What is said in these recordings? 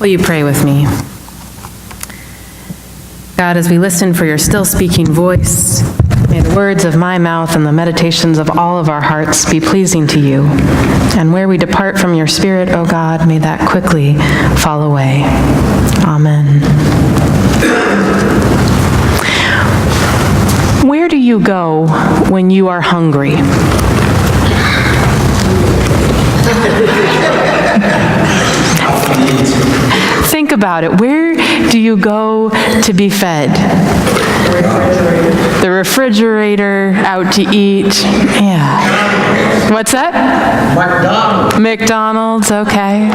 Will you pray with me? God, as we listen for your still speaking voice, may the words of my mouth and the meditations of all of our hearts be pleasing to you. And where we depart from your Spirit, O God, may that quickly fall away. Amen. Where do you go when you are hungry? Think about it. Where do you go to be fed? The refrigerator, out to eat. Yeah. What's that? McDonald's, okay.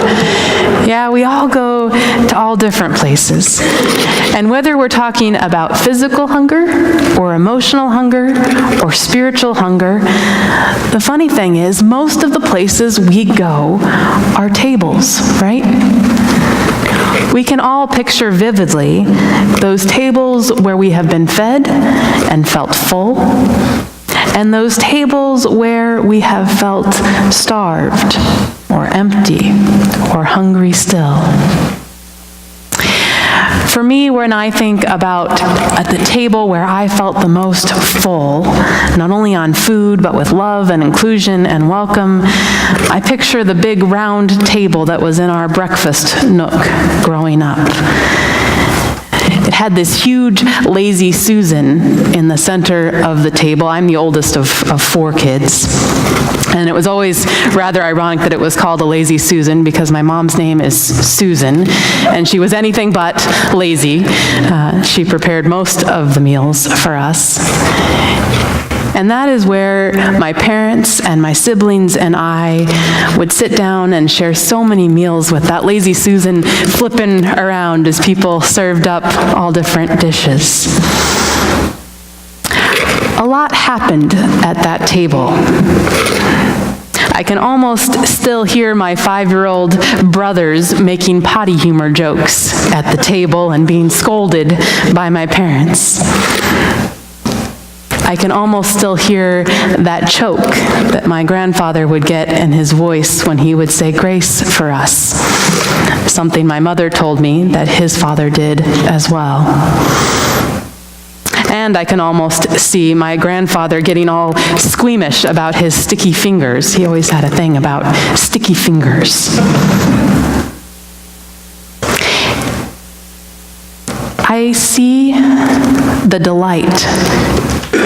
Yeah, we all go to all different places. And whether we're talking about physical hunger or emotional hunger or spiritual hunger, the funny thing is most of the places we go are tables, right? We can all picture vividly those tables where we have been fed and felt full, and those tables where we have felt starved or empty or hungry still. For me, when I think about at the table where I felt the most full, not only on food, but with love and inclusion and welcome, I picture the big round table that was in our breakfast nook growing up. It had this huge Lazy Susan in the center of the table. I'm the oldest of 4 kids. And it was always rather ironic that it was called a Lazy Susan because my mom's name is Susan, and she was anything but lazy. She prepared most of the meals for us. And that is where my parents and my siblings and I would sit down and share so many meals with that Lazy Susan flipping around as people served up all different dishes. A lot happened at that table. I can almost still hear my 5-year-old brothers making potty humor jokes at the table and being scolded by my parents. I can almost still hear that choke that my grandfather would get in his voice when he would say grace for us, something my mother told me that his father did as well. And I can almost see my grandfather getting all squeamish about his sticky fingers. He always had a thing about sticky fingers. I see the delight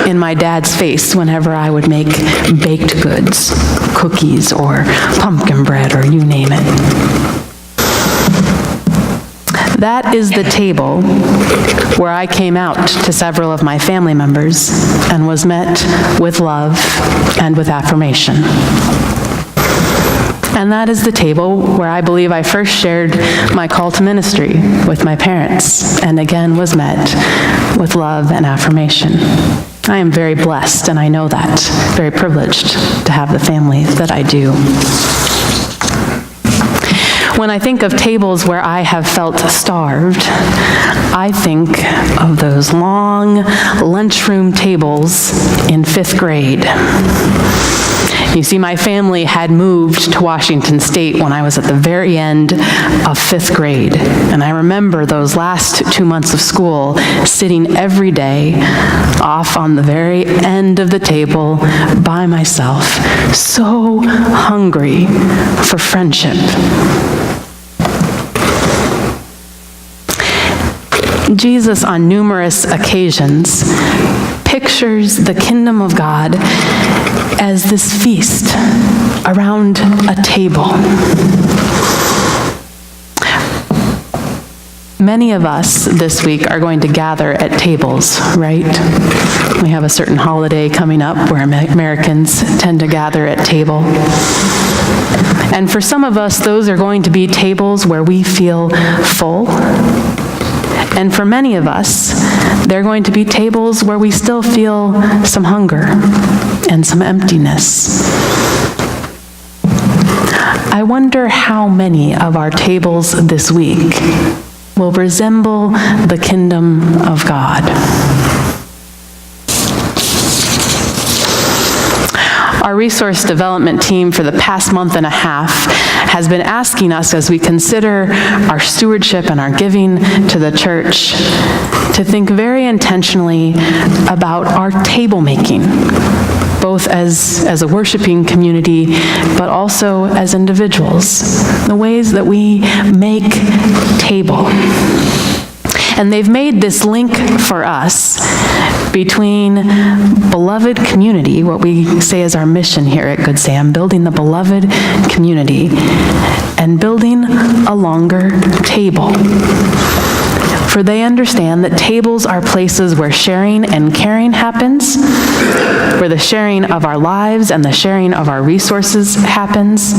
in my dad's face whenever I would make baked goods, cookies, or pumpkin bread, or you name it. That is the table where I came out to several of my family members and was met with love and with affirmation. And that is the table where I believe I first shared my call to ministry with my parents, and again was met with love and affirmation. I am very blessed, and I know that, very privileged to have the family that I do. When I think of tables where I have felt starved, I think of those long lunchroom tables in 5th grade. You see, my family had moved to Washington State when I was at the very end of 5th grade. And I remember those last 2 months of school sitting every day off on the very end of the table by myself, so hungry for friendship. Jesus, on numerous occasions, pictures the kingdom of God as this feast around a table. Many of us this week are going to gather at tables, right? We have a certain holiday coming up where Americans tend to gather at table. And for some of us, those are going to be tables where we feel full. And for many of us, they're going to be tables where we still feel some hunger and some emptiness. I wonder how many of our tables this week will resemble the kingdom of God. Our resource development team for the past month and a half has been asking us, as we consider our stewardship and our giving to the church, to think very intentionally about our table making, both as a worshiping community, but also as individuals, the ways that we make table. And they've made this link for us between beloved community, what we say is our mission here at Good Sam, building the beloved community, and building a longer table. For they understand that tables are places where sharing and caring happens, where the sharing of our lives and the sharing of our resources happens.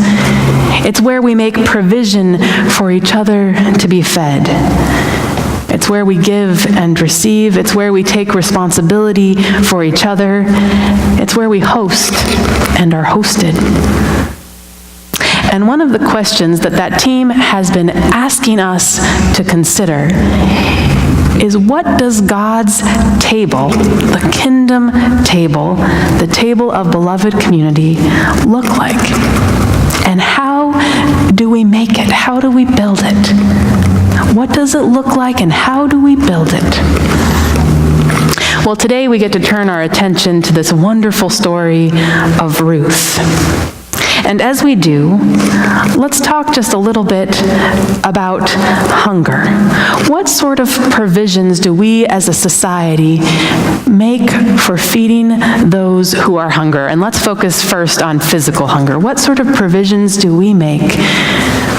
It's where we make provision for each other to be fed. It's where we give and receive. It's where we take responsibility for each other. It's where we host and are hosted. And one of the questions that team has been asking us to consider is, what does God's table, the kingdom table, the table of beloved community, look like? And how do we make it? How do we build it? What does it look like, and how do we build it? Well, today we get to turn our attention to this wonderful story of Ruth. And as we do, let's talk just a little bit about hunger. What sort of provisions do we as a society make for feeding those who are hungry? And let's focus first on physical hunger. What sort of provisions do we make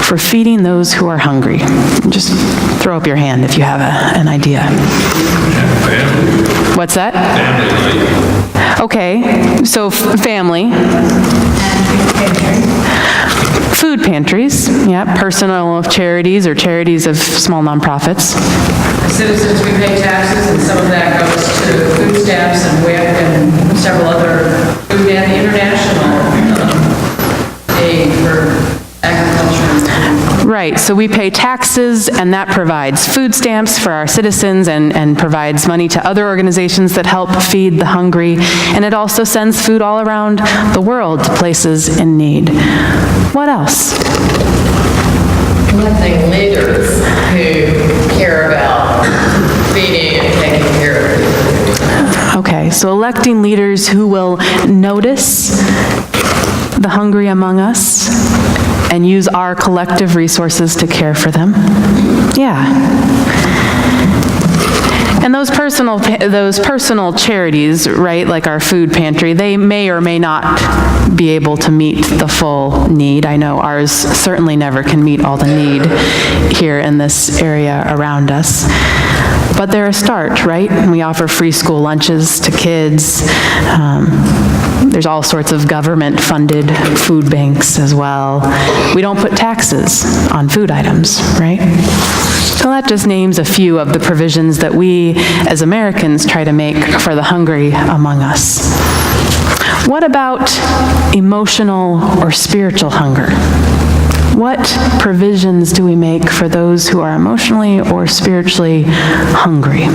for feeding those who are hungry? Just throw up your hand if you have an idea. What's that? Okay, so family. Food pantries, yeah, personal charities or charities of small nonprofits. As citizens, we pay taxes, and some of that goes to food stamps and WIC and several other food and international aid for agriculture. Right, so we pay taxes, and that provides food stamps for our citizens and provides money to other organizations that help feed the hungry, and it also sends food all around the world to places in need. What else? Electing leaders who care about feeding and taking care of people. Okay, so electing leaders who will notice the hungry among us and use our collective resources to care for them. Yeah. And those personal charities, right, like our food pantry, they may or may not be able to meet the full need. I know ours certainly never can meet all the need here in this area around us. But they're a start, right? And we offer free school lunches to kids. There's all sorts of government-funded food banks as well. We don't put taxes on food items, right? So that just names a few of the provisions that we as Americans try to make for the hungry among us. What about emotional or spiritual hunger? What provisions do we make for those who are emotionally or spiritually hungry?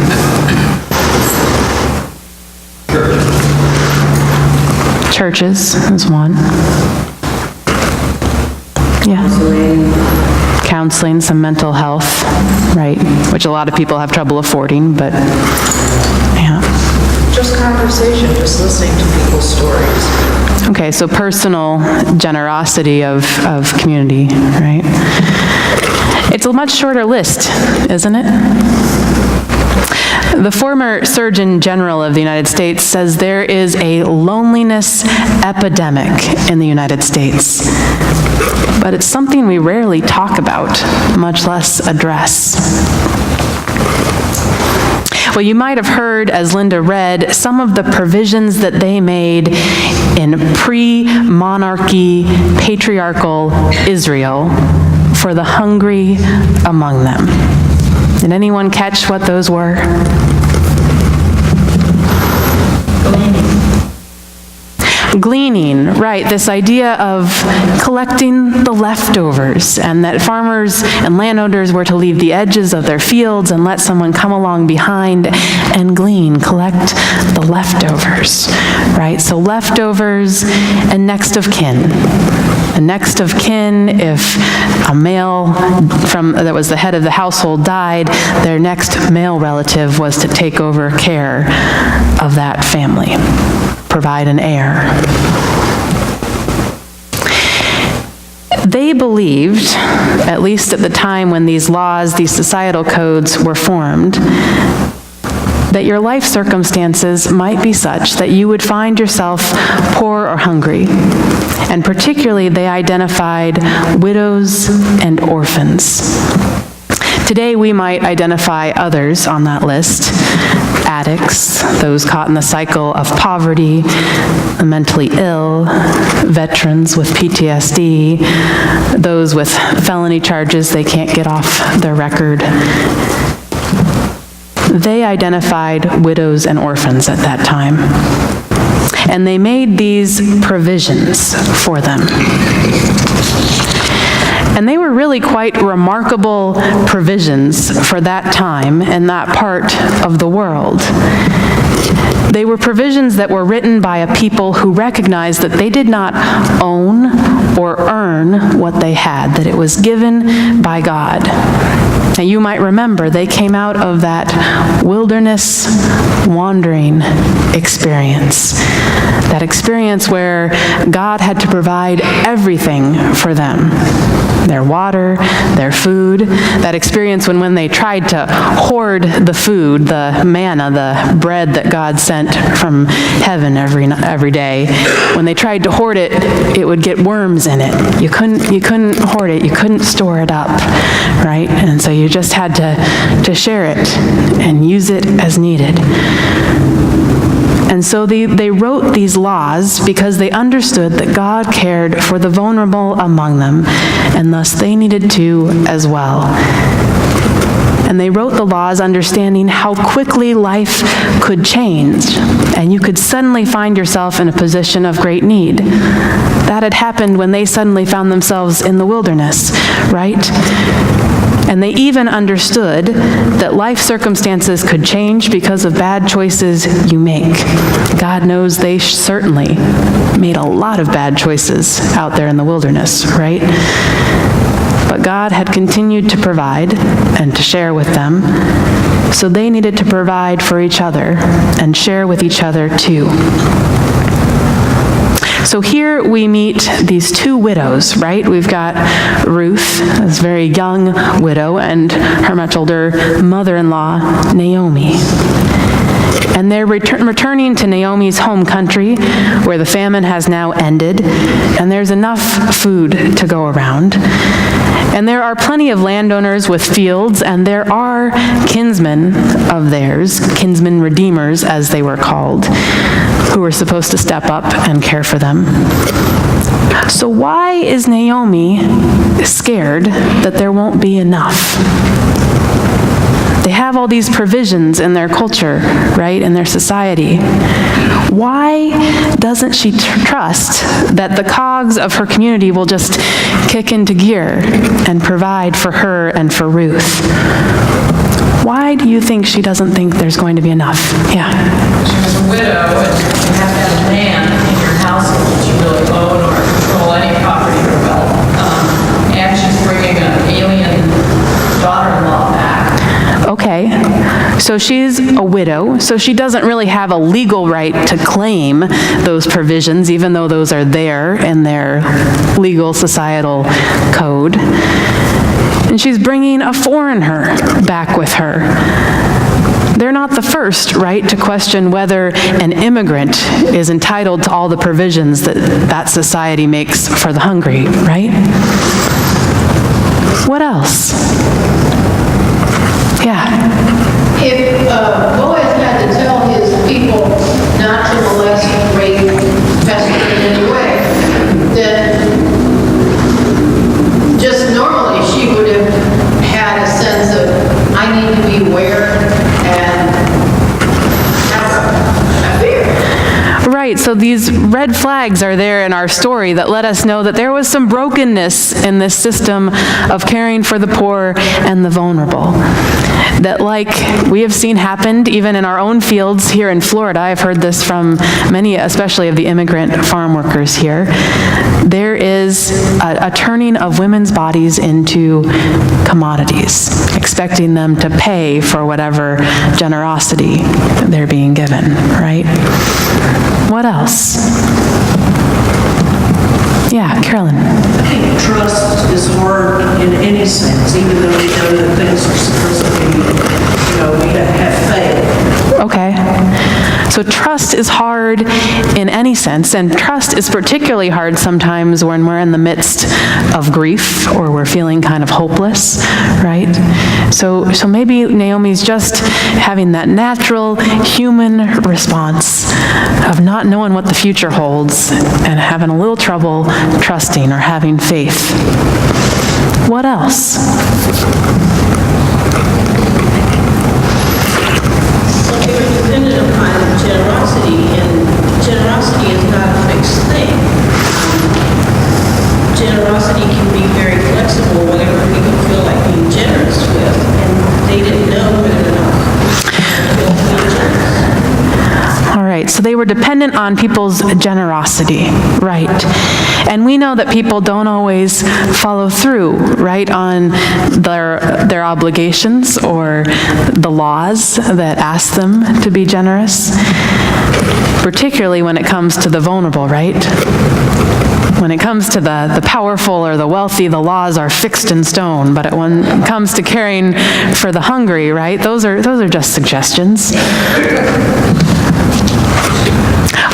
Churches is one. Yeah. Counseling, some mental health, right, which a lot of people have trouble affording, but yeah. Just conversation, just listening to people's stories. Okay, so personal generosity of community, right? It's a much shorter list, isn't it? The former Surgeon General of the United States says there is a loneliness epidemic in the United States, but it's something we rarely talk about, much less address. Well, you might have heard, as Linda read, some of the provisions that they made in pre-monarchy, patriarchal Israel for the hungry among them. Did anyone catch what those were? Gleaning, right, this idea of collecting the leftovers, and that farmers and landowners were to leave the edges of their fields and let someone come along behind and glean, collect the leftovers, right? right? So leftovers and next of kin. The next of kin, if a male that was the head of the household died, their next male relative was to take over care of that family, provide an heir. They believed, at least at the time when these laws, these societal codes were formed, that your life circumstances might be such that you would find yourself poor or hungry. And particularly, they identified widows and orphans. Today, we might identify others on that list: addicts, those caught in the cycle of poverty, the mentally ill, veterans with PTSD, those with felony charges they can't get off their record. They identified widows and orphans at that time, and they made these provisions for them. And they were really quite remarkable provisions for that time and that part of the world. They were provisions that were written by a people who recognized that they did not own or earn what they had, that it was given by God. And you might remember they came out of that wilderness wandering experience. That experience where God had to provide everything for them. Their water, their food. That experience when they tried to hoard the food, the manna, the bread that God sent from heaven every day. When they tried to hoard it, it would get worms in it. You couldn't hoard it. You couldn't store it up, right? And so you just had to share it and use it as needed. And so they wrote these laws because they understood that God cared for the vulnerable among them, and thus they needed to as well. And they wrote the laws understanding how quickly life could change, and you could suddenly find yourself in a position of great need. That had happened when they suddenly found themselves in the wilderness, right? And they even understood that life circumstances could change because of bad choices you make. God knows they certainly made a lot of bad choices out there in the wilderness, right? But God had continued to provide and to share with them, so they needed to provide for each other and share with each other too. So here we meet these two widows, right? We've got Ruth, this very young widow, and her much older mother-in-law, Naomi. And they're returning to Naomi's home country, where the famine has now ended, and there's enough food to go around. And there are plenty of landowners with fields, and there are kinsmen of theirs, kinsmen redeemers as they were called, who were supposed to step up and care for them. So why is Naomi scared that there won't be enough? They have all these provisions in their culture, right, in their society. Why doesn't she trust that the cogs of her community will just kick into gear and provide for her and for Ruth? Why do you think she doesn't think there's going to be enough? Yeah. She was a widow, and you have to have a man in your household that you really own or control any property or wealth. And she's bringing an alien daughter-in-law back. Okay, so she's a widow, so she doesn't really have a legal right to claim those provisions, even though those are there in their legal societal code. And she's bringing a foreigner back with her. They're not the first, right, to question whether an immigrant is entitled to all the provisions that society makes for the hungry, right? What else? Yeah. If Boaz had to tell his people not to molest, rape, pest in any way, then just normally she would have had a sense of, I need to be aware and have a fear. Right, so these red flags are there in our story that let us know that there was some brokenness in this system of caring for the poor and the vulnerable. That, like we have seen happened even in our own fields here in Florida, I've heard this from many, especially of the immigrant farm workers here, there is a turning of women's bodies into commodities, expecting them to pay for whatever generosity they're being given, right? What else? Yeah, Carolyn. I think trust is hard in any sense, even though we know that things are supposed to be, we have faith. Okay. So trust is hard in any sense, and trust is particularly hard sometimes when we're in the midst of grief or we're feeling kind of hopeless, right? So maybe Naomi's just having that natural human response of not knowing what the future holds and having a little trouble trusting or having faith. What else? They were dependent upon generosity, and generosity is not a fixed thing. Generosity can be very flexible, whatever people feel like being generous with, and they didn't know whether or not they feel being generous. All right, so they were dependent on people's generosity, right? And we know that people don't always follow through, right, on their obligations or the laws that ask them to be generous, particularly when it comes to the vulnerable, right? When it comes to the powerful or the wealthy, the laws are fixed in stone, but when it comes to caring for the hungry, right, those are just suggestions.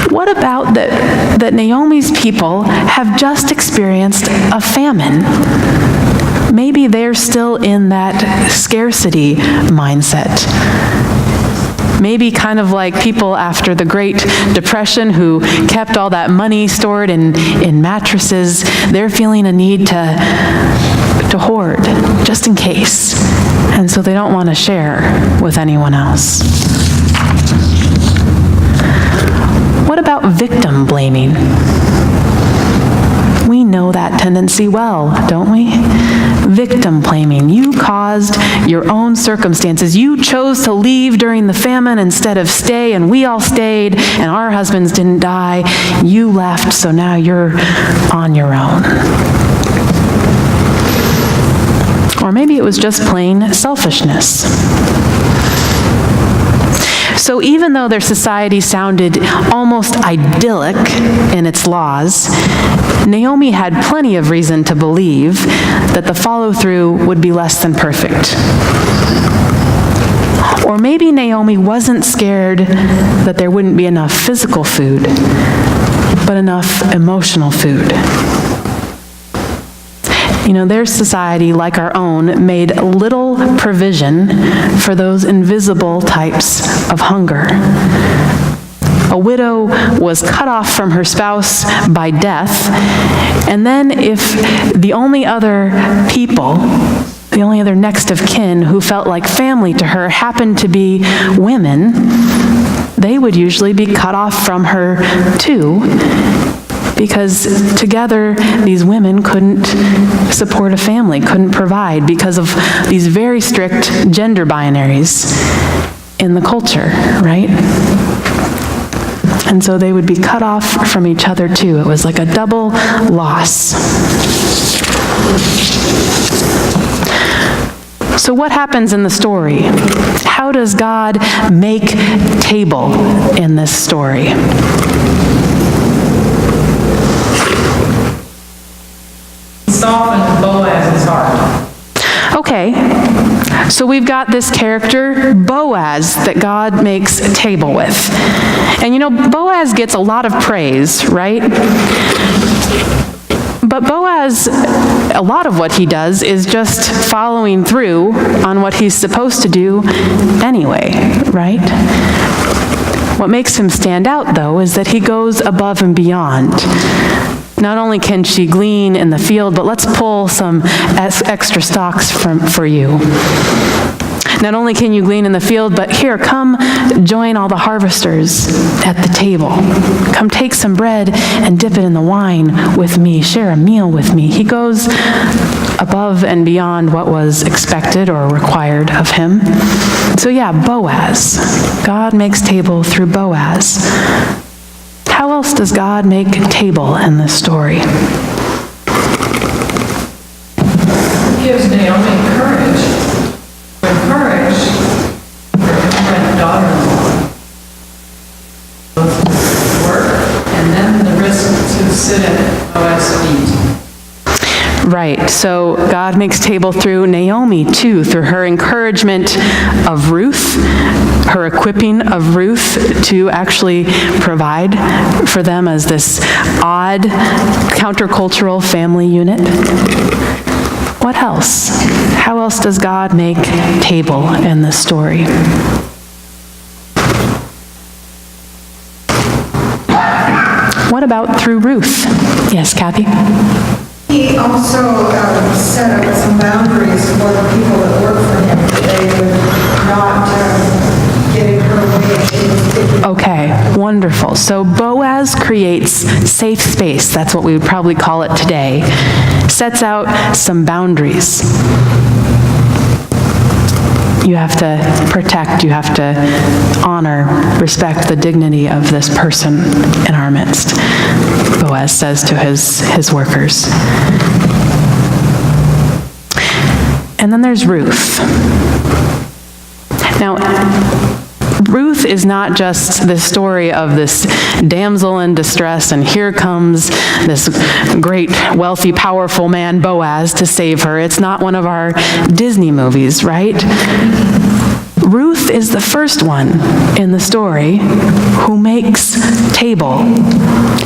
What about that Naomi's people have just experienced a famine? Maybe they're still in that scarcity mindset. Maybe kind of like people after the Great Depression who kept all that money stored in mattresses, they're feeling a need to hoard, just in case. And so they don't want to share with anyone else. What about victim blaming? We know that tendency well, don't we? Victim blaming. You caused your own circumstances. You chose to leave during the famine instead of stay, and we all stayed, and our husbands didn't die. You left, so now you're on your own. Or maybe it was just plain selfishness. So even though their society sounded almost idyllic in its laws, Naomi had plenty of reason to believe that the follow-through would be less than perfect. Or maybe Naomi wasn't scared that there wouldn't be enough physical food, but enough emotional food. Their society, like our own, made little provision for those invisible types of hunger. A widow was cut off from her spouse by death, and then if the only other people, the only other next of kin who felt like family to her happened to be women, they would usually be cut off from her too, because together these women couldn't support a family, couldn't provide because of these very strict gender binaries in the culture, right? And so they would be cut off from each other too. It was like a double loss. So what happens in the story? How does God make table in this story? Softened Boaz's heart. Okay, so we've got this character, Boaz, that God makes a table with. And Boaz gets a lot of praise, right? But Boaz, a lot of what he does is just following through on what he's supposed to do anyway, right? What makes him stand out, though, is that he goes above and beyond. Not only can she glean in the field, but let's pull some extra stalks for you. Not only can you glean in the field, but here, come join all the harvesters at the table. Come take some bread and dip it in the wine with me. Share a meal with me. He goes above and beyond what was expected or required of him. So yeah, Boaz. God makes table through Boaz. How else does God make table in this story? Gives Naomi courage. Courage for her daughter-in-law. Both work and then the risk to sit at Boaz's feet. Right, so God makes table through Naomi too, through her encouragement of Ruth, her equipping of Ruth to actually provide for them as this odd countercultural family unit. What else? How else does God make table in this story? What about through Ruth? Yes, Kathy? He also set up some boundaries for the people that work for him, that they would not get in her way. Okay, wonderful. So Boaz creates safe space, that's what we would probably call it today, sets out some boundaries. You have to protect, you have to honor, respect the dignity of this person in our midst, Boaz says to his workers. And then there's Ruth. Now, Ruth is not just the story of this damsel in distress, and here comes this great, wealthy, powerful man, Boaz, to save her. It's not one of our Disney movies, right? Ruth is the first one in the story who makes table.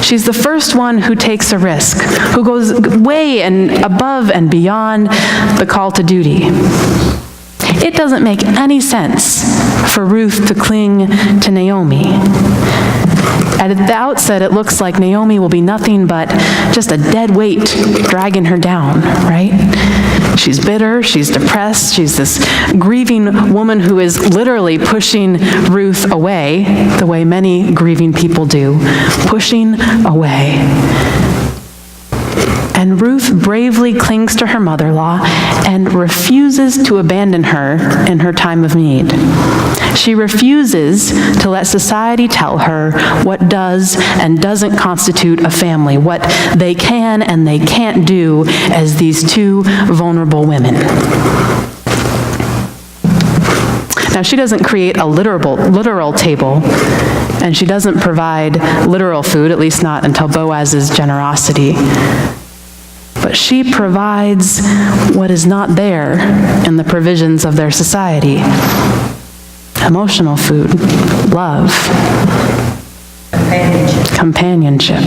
She's the first one who takes a risk, who goes way and above and beyond the call to duty. It doesn't make any sense for Ruth to cling to Naomi. At the outset, it looks like Naomi will be nothing but just a dead weight dragging her down, right? She's bitter, she's depressed, she's this grieving woman who is literally pushing Ruth away, the way many grieving people do, pushing away. And Ruth bravely clings to her mother-in-law and refuses to abandon her in her time of need. She refuses to let society tell her what does and doesn't constitute a family, what they can and they can't do as these two vulnerable women. Now, she doesn't create a literal table, and she doesn't provide literal food, at least not until Boaz's generosity. But she provides what is not there in the provisions of their society. Emotional food, love, companionship,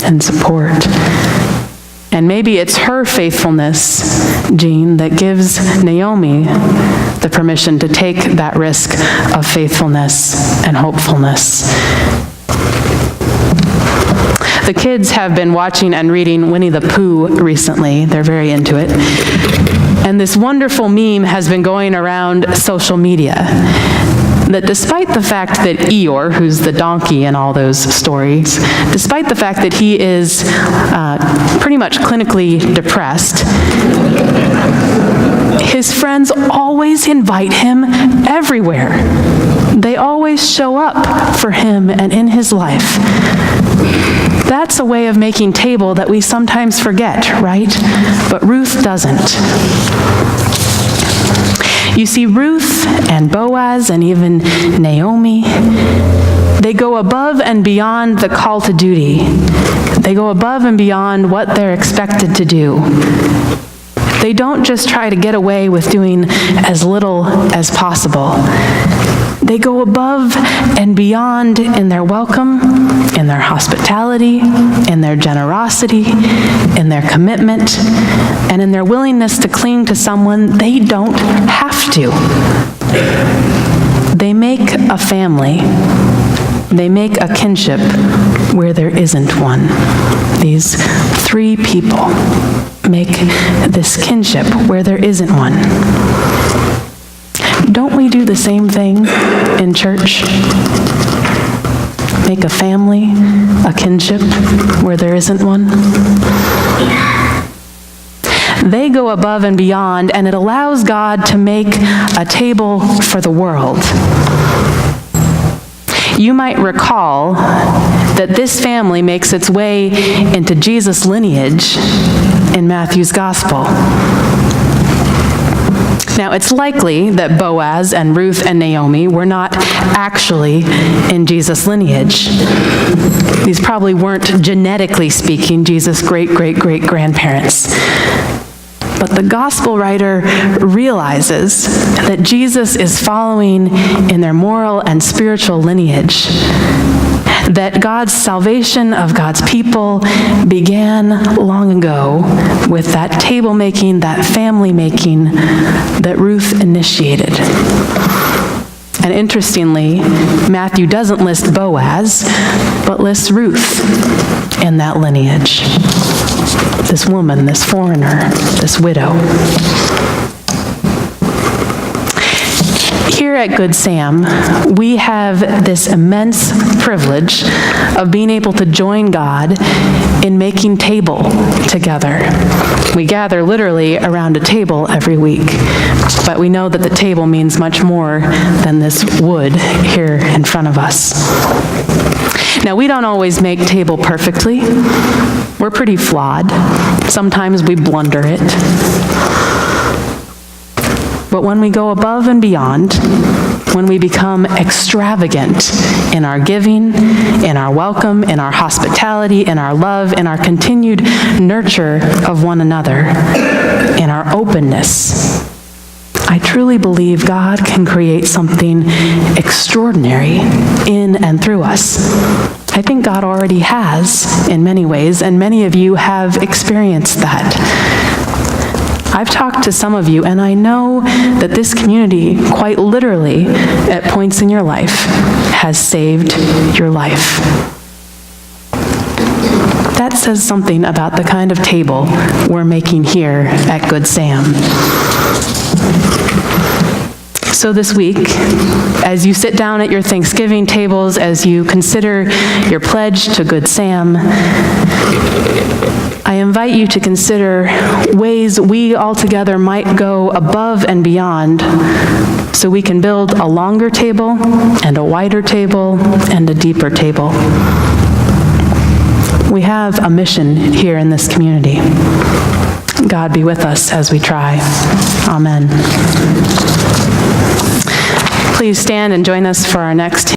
and support. And maybe it's her faithfulness, Jean, that gives Naomi the permission to take that risk of faithfulness and hopefulness. The kids have been watching and reading Winnie the Pooh recently. They're very into it. And this wonderful meme has been going around social media that despite the fact that Eeyore, who's the donkey in all those stories, despite the fact that he is pretty much clinically depressed, his friends always invite him everywhere. They always show up for him and in his life. That's a way of making table that we sometimes forget, right? But Ruth doesn't. You see, Ruth and Boaz and even Naomi, they go above and beyond the call to duty. They go above and beyond what they're expected to do. They don't just try to get away with doing as little as possible. They go above and beyond in their welcome, in their hospitality, in their generosity, in their commitment, and in their willingness to cling to someone they don't have to. They make a family. They make a kinship where there isn't one. These three people make this kinship where there isn't one. don't we do the same thing in church? Make a family, a kinship where there isn't one? They go above and beyond, and it allows God to make a table for the world. You might recall that this family makes its way into Jesus' lineage in Matthew's gospel. Now, it's likely that Boaz and Ruth and Naomi were not actually in Jesus' lineage. These probably weren't, genetically speaking, Jesus' great-great-great-grandparents. But the gospel writer realizes that Jesus is following in their moral and spiritual lineage, that God's salvation of God's people began long ago with that table making, that family making that Ruth initiated. And interestingly, Matthew doesn't list Boaz, but lists Ruth in that lineage. This woman, this foreigner, this widow. Here at Good Sam, we have this immense privilege of being able to join God in making table together. We gather literally around a table every week, but we know that the table means much more than this wood here in front of us. Now, we don't always make table perfectly. We're pretty flawed. Sometimes we blunder it. But when we go above and beyond, when we become extravagant in our giving, in our welcome, in our hospitality, in our love, in our continued nurture of one another, in our openness, I truly believe God can create something extraordinary in and through us. I think God already has in many ways, and many of you have experienced that. I've talked to some of you, and I know that this community, quite literally, at points in your life, has saved your life. That says something about the kind of table we're making here at Good Sam. So this week, as you sit down at your Thanksgiving tables, as you consider your pledge to Good Sam, I invite you to consider ways we all together might go above and beyond so we can build a longer table and a wider table and a deeper table. We have a mission here in this community. God be with us as we try. Amen. Please stand and join us for our next